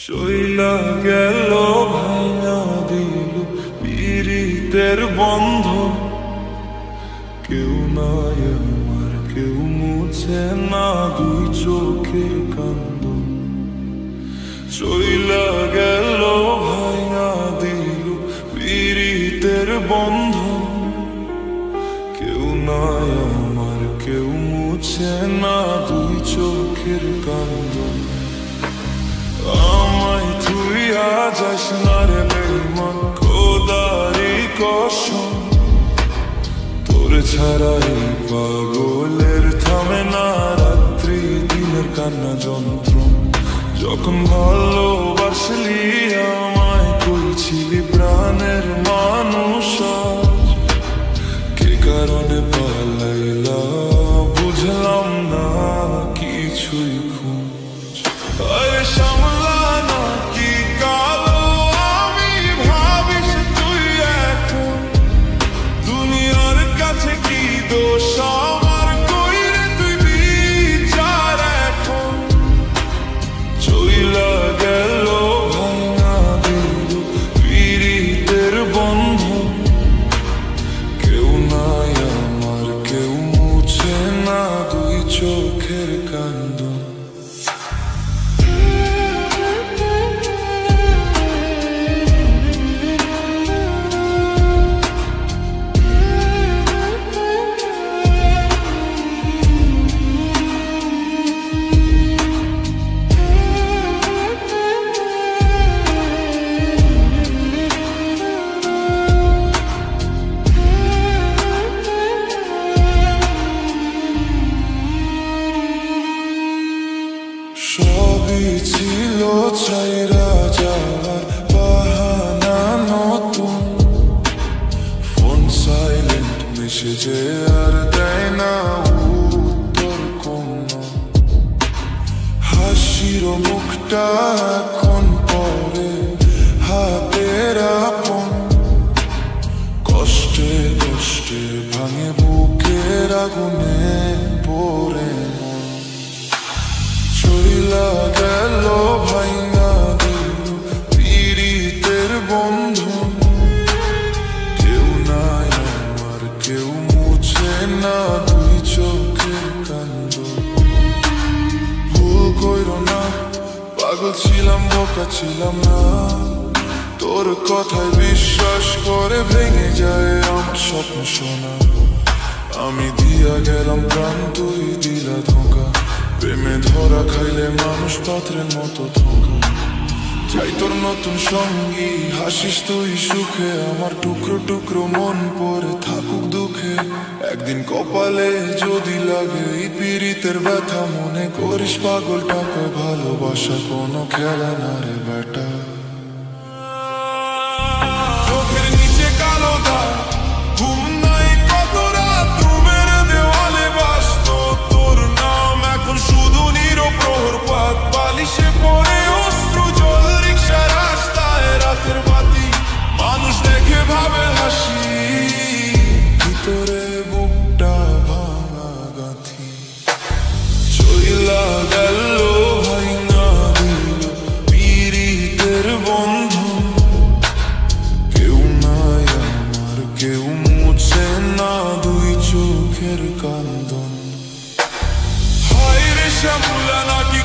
চইলা গেল ভাঙা দিল পীড়িতের বন্ধন। কেউ নাই আমার, কেউ মুছে না দুই চোখের কান্দন। চইলা গেল ভাঙা দিল পীড়িতের বন্ধন। কেউ নাই আমার, কেউ মুছে না দুই চোখের কান্দন। আমায় তুইয়া যাস না রে বেঈমান, খোদারি কসম। তোর ছাড়া এই পাগলের থামে না রাত্রি দিনের কান্না যন্ত্রণ। যখন ভালোবাসলি আমায় কইছিলি প্রাণের মানুষ, কে কারণে পালাইলা বুঝলাম না কিছুই। খুঁজ আরে সামলা না কি কালো আমি, ভাবিস তুই এখন দুনিয়ার কাছে কি দোষ আমার, কইরে তুই বিচার এখন। চইলা গেল ভাঙা দিল পীড়িতের বন্ধন। কেউ নাই আমার, কেউ মুছে না দুই চোখের কান্দন। সবই ছিল ছাইরা যাওয়ার বাহানা নতুন। ফোন সাইলেন্ট, মেসেজে আর দেয় না উত্তর কোনো। হাসির মুখটা এখন পরে হাতের আপন। কষ্টে কষ্টে ভাঙে বুকের আগুনে পড়ে মন। চইলা গেল ভাঙা দিল পীড়িতের বন্ধন। কেউ নাই আমার, কেউ মুছে না দুই চোখের কান্দন। ভুল কইরো না, পাগল ছিলাম, বোকা ছিলাম না। তোর কথায় বিশ্বাস করে ভেঙে যায় আমার স্বপ্ন সোনা। আমি দিয়া গেলাম প্রাণ, তুই দিলা ধোঁকা। প্রেমে ধরা খাইলে মানুষ পাত্রের মতো ধোঁকা। চাই তোর নতুন সঙ্গী, হাসিস তুই সুখে। আমার টুকরো টুকরো মন পড়ে থাকুক দুঃখে। একদিন কপালে যদি লাগে এই পীড়িতের ব্যথা, মনে করিস পাগল টাকা ভালোবাসা কোনো খেলা না রে বেটা। চোখের নিচে কালো দাগ, ঘুম নাই কত রাত, রুমের দেওয়ালে বাসত তোর নাম। এখন শুধু নিরপ্রহর পাত, বালিশে পড়ে অস্ত্র জল, রিক্সা রাস্তায় রাতের বাতি। মানুষ দেখে ভাবে হাসি, ভিতরে বুকটা ভাঙা গাঁথি। চইলা গেল ভাঙা দিল পীড়িতের বন্ধন। কেউ নাই আমার, কেউ মুছে না দুই চোখের কান্দন। হায় রে শ্যামলা নাকি